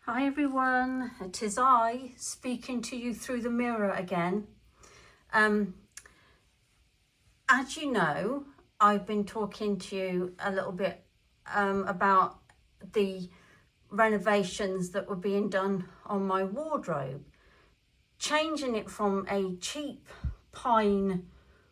Hi everyone, it is I speaking to you through the mirror again. As you know, I've been talking to you a little bit about the renovations that were being done on my wardrobe, changing it from a cheap pine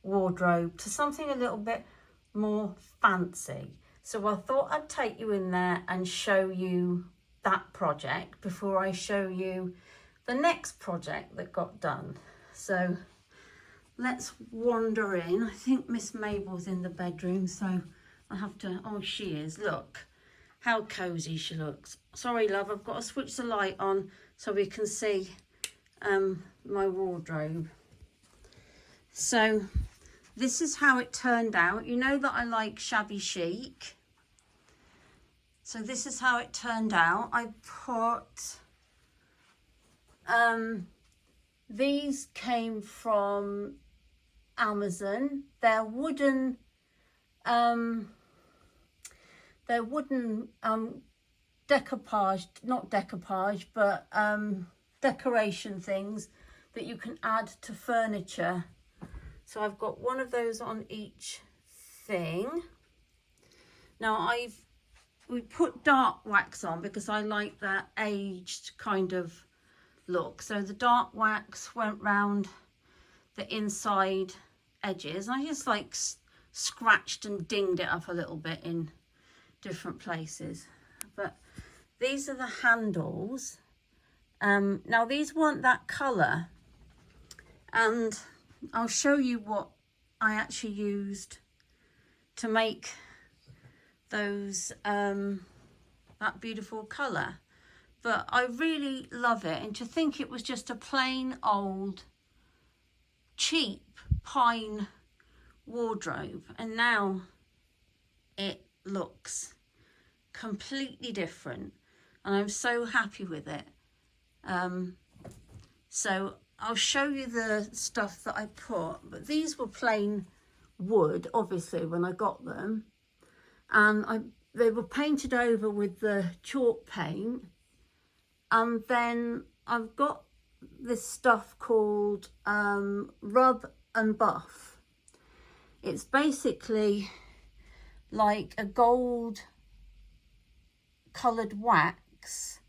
wardrobe to something a little bit more fancy. So I thought I'd take you in there and show you that project before I show you the next project that got done. So let's wander in. I think Miss Mabel's in the bedroom, so I have to, oh she is, look how cozy she looks. Sorry love, I've got to switch the light on so we can see my wardrobe. So this is how it turned out. You know that I like shabby chic. So this is how it turned out. I put, these came from Amazon. They're wooden decoupage, not decoupage, but decoration things that you can add to furniture. So I've got one of those on each thing. Now we put dark wax on because I like that aged kind of look. So the dark wax went round the inside edges. I just like scratched and dinged it up a little bit in different places. But these are the handles. Now these weren't that colour, and I'll show you what I actually used to make those that beautiful colour. But I really love it, and to think it was just a plain old cheap pine wardrobe, and now it looks completely different, and I'm so happy with it. So I'll show you the stuff that I put, but these were plain wood obviously when I got them, and they were painted over with the chalk paint. And then I've got this stuff called rub and buff. It's basically like a gold coloured wax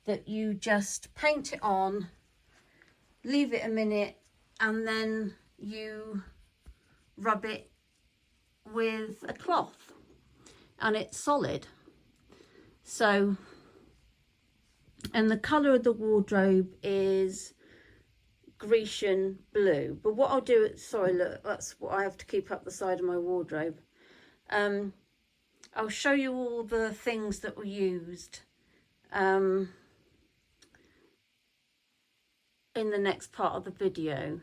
that you just paint it on, leave it a minute, and then you rub it with a cloth, and it's solid. So, and the colour of the wardrobe is Grecian blue. But what I'll do, sorry, look, that's what I have to keep up the side of my wardrobe. I'll show you all the things that were used in the next part of the video.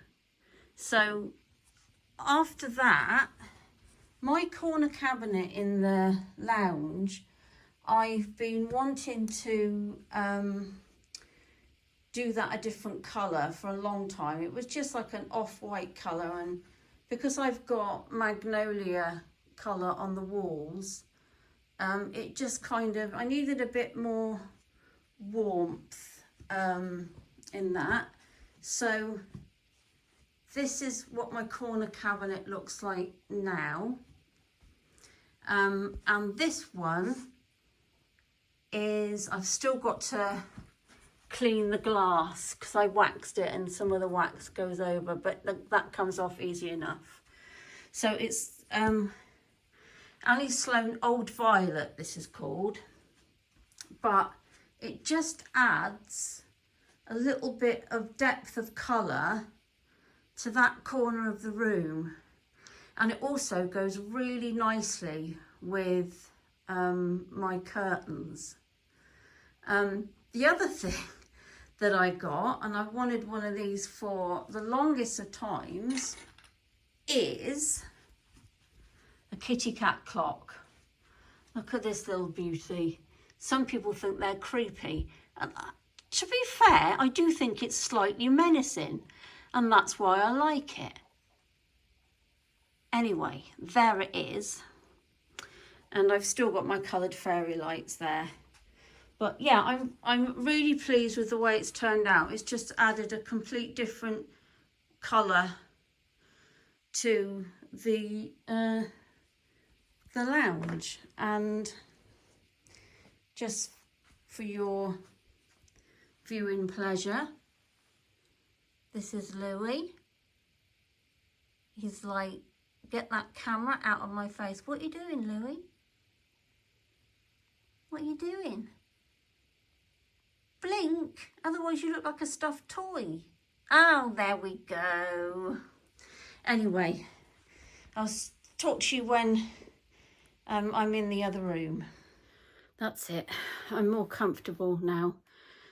So after that, my corner cabinet in the lounge, I've been wanting to do that a different colour for a long time. It was just like an off-white colour, and because I've got magnolia colour on the walls, it just kind of, I needed a bit more warmth in that. So this is what my corner cabinet looks like now. And this one is, I've still got to clean the glass because I waxed it and some of the wax goes over, but that comes off easy enough. So it's Ali Sloan Old Violet, this is called, but it just adds a little bit of depth of colour to that corner of the room, and it also goes really nicely with my curtains. The other thing that I got, and I've wanted one of these for the longest of times, is a kitty cat clock. Look at this little beauty. Some people think they're creepy, and to be fair, I do think it's slightly menacing, and that's why I like it. Anyway, there it is, and I've still got my coloured fairy lights there. But yeah, I'm really pleased with the way it's turned out. It's just added a complete different colour to the lounge. And just for your viewing pleasure, this is Louis. He's like, get that camera out of my face. What are you doing, Louis? What are you doing? Blink, otherwise you look like a stuffed toy. Oh, there we go. Anyway, I'll talk to you when I'm in the other room. That's it. I'm more comfortable now,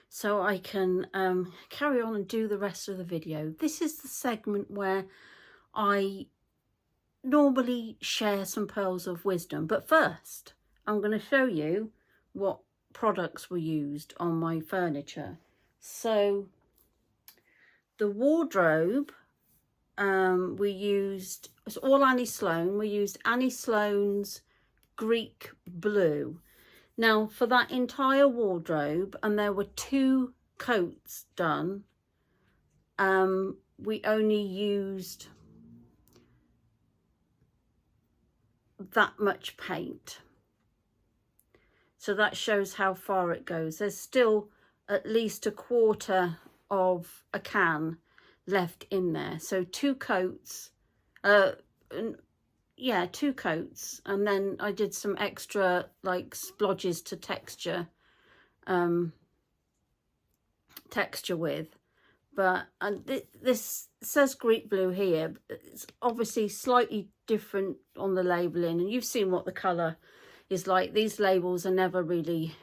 so I can carry on and do the rest of the video. This is the segment where I normally share some pearls of wisdom, but first I'm going to show you what products were used on my furniture. So the wardrobe, we used, it's all Annie Sloan. We used Annie Sloan's Greek blue. Now for that entire wardrobe, and there were 2 coats done, we only used that much paint. So that shows how far it goes. There's still at least a quarter of a can left in there. So 2 coats, yeah, 2 coats. And then I did some extra like splodges to texture with. But this says Greek blue here. It's obviously slightly different on the labelling, and you've seen what the colour is like. These labels are never really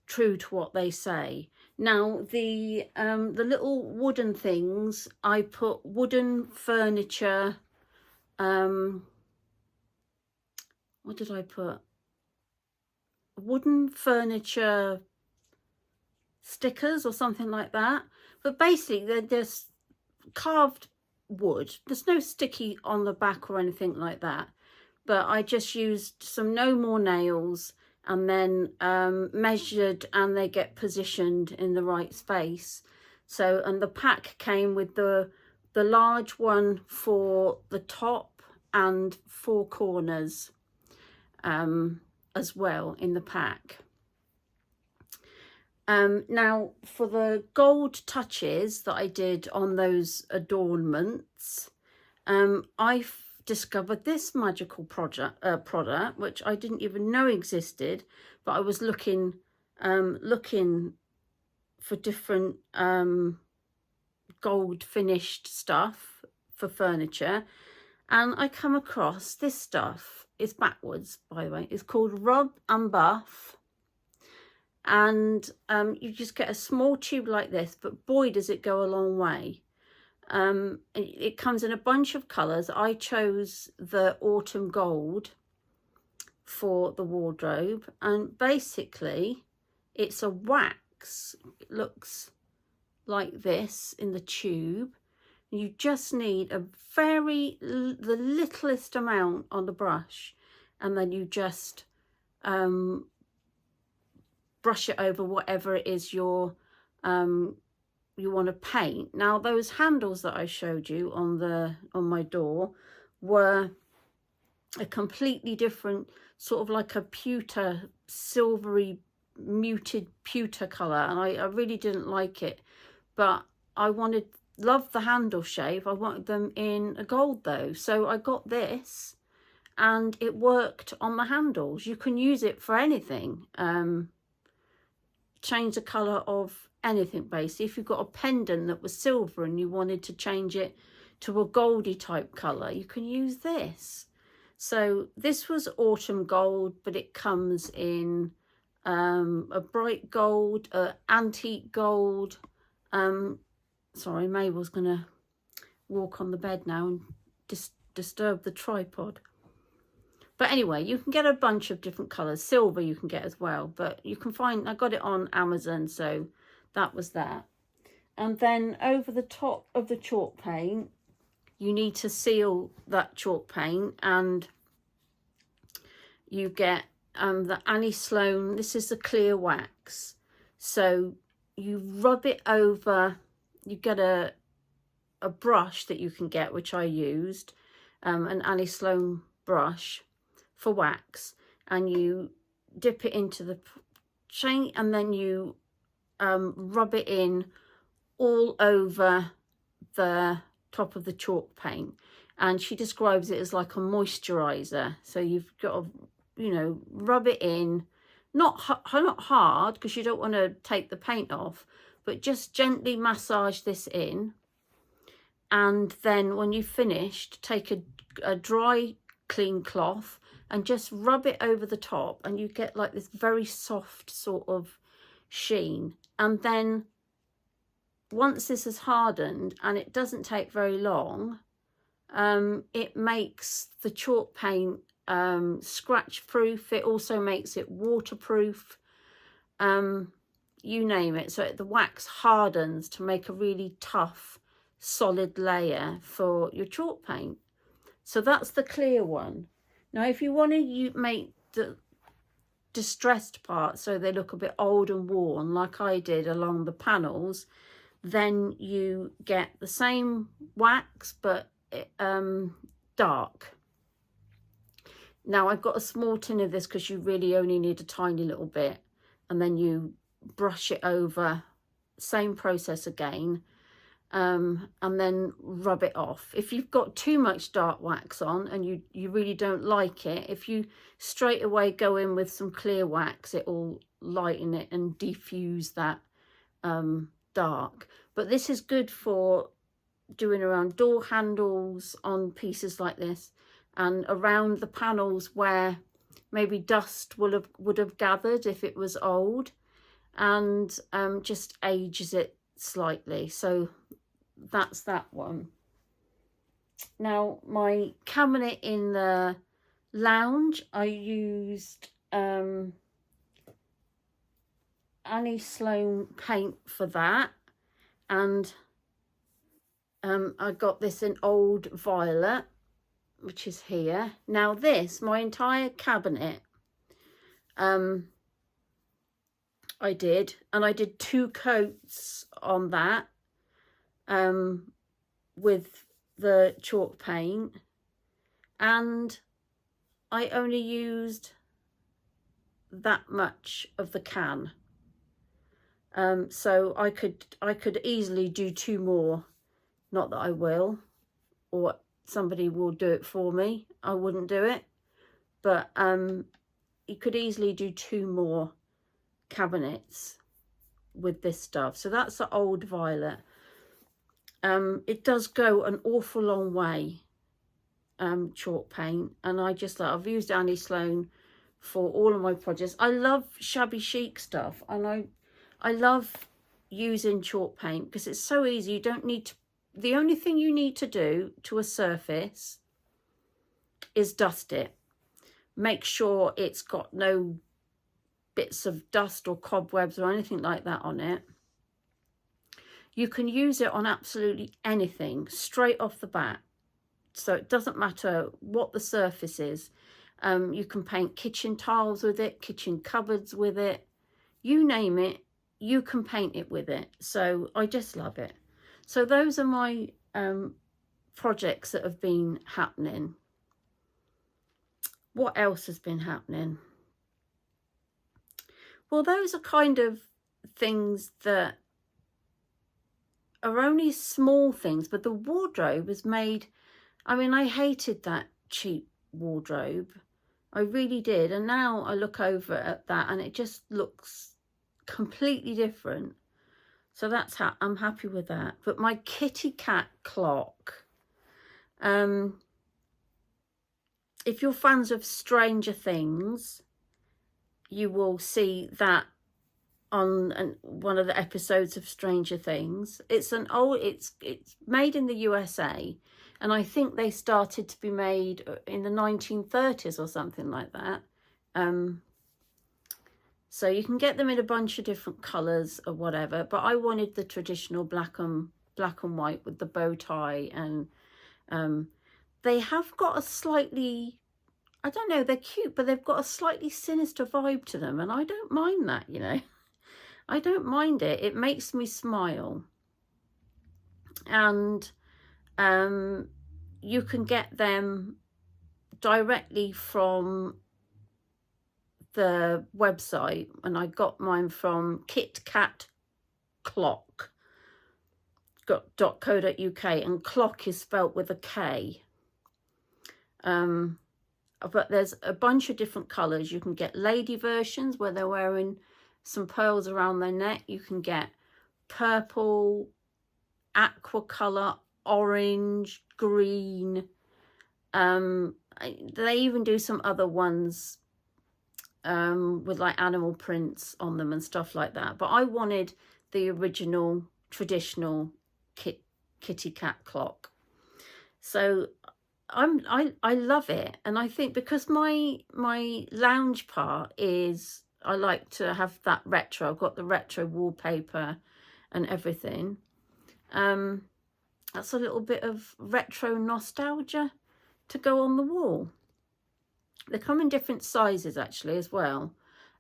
true to what they say. Now the little wooden things, I put wooden furniture, what did I put? Wooden furniture stickers or something like that. But basically they're just carved wood. There's no sticky on the back or anything like that. But I just used some No More nails and then measured, and they get positioned in the right space. So, and the pack came with the large one for the top and 4 corners as well in the pack. Now for the gold touches that I did on those adornments, I've discovered this magical product, which I didn't even know existed, but I was looking for different gold finished stuff for furniture, and I come across this stuff. It's backwards, by the way. It's called Rub and Buff, and you just get a small tube like this, but boy does it go a long way. It comes in a bunch of colours. I chose the autumn gold for the wardrobe, and basically it's a wax. It looks like this in the tube. You just need the littlest amount on the brush, and then you just brush it over whatever it is you want to paint. Now those handles that I showed you on my door were a completely different, sort of like a pewter, silvery, muted pewter colour, and I really didn't like it. But I loved the handle shape. I wanted them in a gold though, so I got this, and it worked on the handles. You can use it for anything. Change the colour of anything basically. If you've got a pendant that was silver and you wanted to change it to a goldy type colour, you can use this. So this was autumn gold, but it comes in a bright gold, antique gold. Sorry, Mabel's gonna walk on the bed now and disturb the tripod. But anyway, you can get a bunch of different colours. Silver you can get as well, but you can find, I got it on Amazon, so that was that. And then over the top of the chalk paint, you need to seal that chalk paint, and you get the Annie Sloan, this is the clear wax. So you rub it over, you get a brush that you can get, which I used, an Annie Sloan brush for wax, and you dip it into the paint, and then you rub it in all over the top of the chalk paint. And she describes it as like a moisturizer. So you've got to, you know, rub it in, not hard, because you don't want to take the paint off, but just gently massage this in. And then when you've finished, take a dry, clean cloth and just rub it over the top, and you get like this very soft sort of sheen. And then once this has hardened, and it doesn't take very long, it makes the chalk paint scratch proof. It also makes it waterproof, you name it. So the wax hardens to make a really tough, solid layer for your chalk paint. So that's the clear one. Now if you want to make the distressed parts so they look a bit old and worn, like I did along the panels, then you get the same wax but dark. Now I've got a small tin of this because you really only need a tiny little bit, and then you brush it over, same process again, and then rub it off. If you've got too much dark wax on and you really don't like it, if you straight away go in with some clear wax, it will lighten it and diffuse that dark. But this is good for doing around door handles on pieces like this, and around the panels where maybe dust would have gathered if it was old, and just ages it slightly. So that's that one. Now my cabinet in the lounge, I used Annie Sloan paint for that, and I got this in Old Violet, which is here. Now this, my entire cabinet, I did 2 coats on that with the chalk paint, and I only used that much of the can. So I could easily do 2 more. Not that I will, or somebody will do it for me. I wouldn't do it, but you could easily do 2 more cabinets with this stuff. So that's the Old Violet. It does go an awful long way, chalk paint, and I've used Annie Sloan for all of my projects. I love shabby chic stuff, and I love using chalk paint because it's so easy. You don't need to, the only thing you need to do to a surface is dust it. Make sure it's got no bits of dust or cobwebs or anything like that on it. You can use it on absolutely anything straight off the bat. So it doesn't matter what the surface is. You can paint kitchen tiles with it, kitchen cupboards with it, you name it, you can paint it with it. So I just love it. So those are my projects that have been happening. What else has been happening? Well, those are kind of things that are only small things, but the wardrobe is made, I mean, I hated that cheap wardrobe. I really did. And now I look over at that and it just looks completely different. So that's how I'm happy with that. But my kitty cat clock, if you're fans of Stranger Things, you will see that on one of the episodes of Stranger Things. It's made in the USA, and I think they started to be made in the 1930s or something like that. So you can get them in a bunch of different colours or whatever, but I wanted the traditional black and white with the bow tie, and they have got a slightly, I don't know, they're cute, but they've got a slightly sinister vibe to them, and I don't mind that, you know. I don't mind it. It makes me smile. And you can get them directly from the website, and I got mine from kitcatclock.co.uk, and clock is spelt with a K. But there's a bunch of different colours. You can get lady versions where they're wearing some pearls around their neck. You can get purple, aqua colour, orange, green. They even do some other ones with like animal prints on them and stuff like that. But I wanted the original traditional kitty cat clock. So I love it, and I think because my lounge part is, I like to have that retro. I've got the retro wallpaper and everything. That's a little bit of retro nostalgia to go on the wall. They come in different sizes actually as well.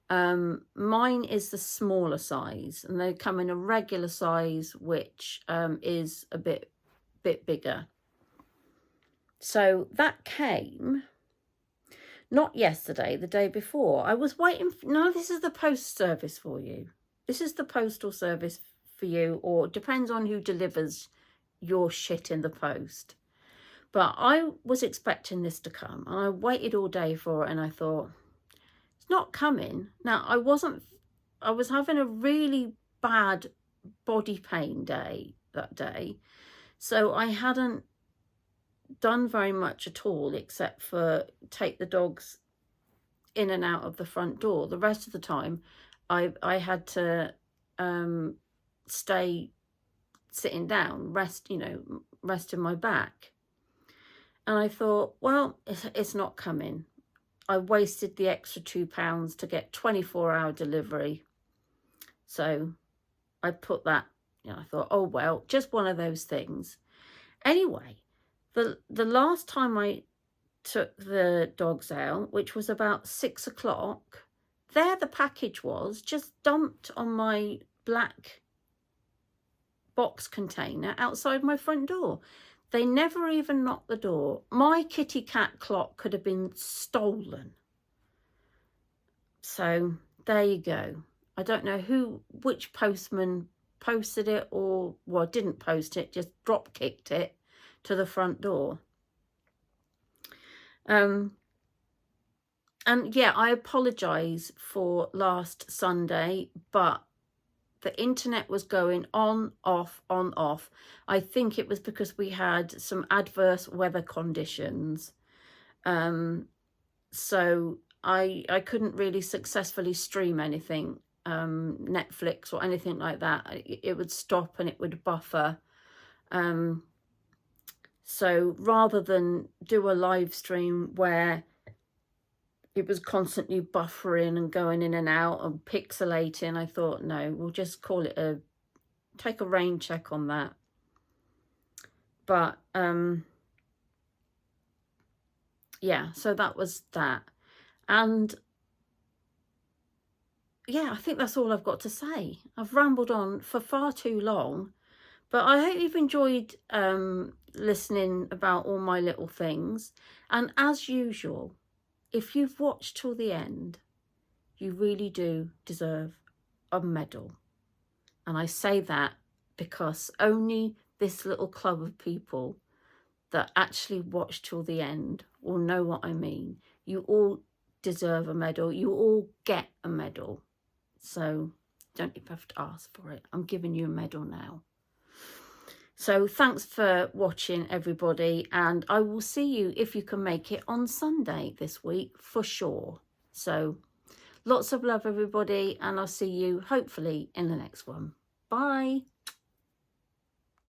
Mine is the smaller size, and they come in a regular size, which is a bit bigger. So that came not yesterday, the day before. I was waiting no, this is the post service for you. This is the postal service for you, or it depends on who delivers your shit in the post. But I was expecting this to come, and I waited all day for it, and I thought, it's not coming. Now, I was having a really bad body pain day that day, so I hadn't done very much at all except for take the dogs in and out of the front door. The rest of the time I had to stay sitting down, resting my back. And I thought, well, it's not coming. I wasted the extra £2 to get 24-hour delivery. So I put that, I thought, oh well, just one of those things. Anyway, the last time I took the dogs out, which was about 6 o'clock, there the package was just dumped on my black box container outside my front door. They never even knocked the door. My kitty cat clock could have been stolen. So there you go. I don't know which postman posted it, or, well, didn't post it, just drop kicked it to the front door. And yeah, I apologise for last Sunday, but the internet was going on, off, on, off. I think it was because we had some adverse weather conditions. So I couldn't really successfully stream anything, Netflix or anything like that. It would stop and it would buffer. So rather than do a live stream where it was constantly buffering and going in and out and pixelating, I thought, no, we'll just call it take a rain check on that. But yeah, so that was that. And yeah, I think that's all I've got to say. I've rambled on for far too long, but I hope you've enjoyed listening about all my little things. And as usual, if you've watched till the end, you really do deserve a medal. And I say that because only this little club of people that actually watch till the end will know what I mean. You all deserve a medal. You all get a medal. So don't even have to ask for it. I'm giving you a medal now. So thanks for watching, everybody, and I will see you, if you can make it, on Sunday this week for sure. So lots of love, everybody, and I'll see you hopefully in the next one. Bye.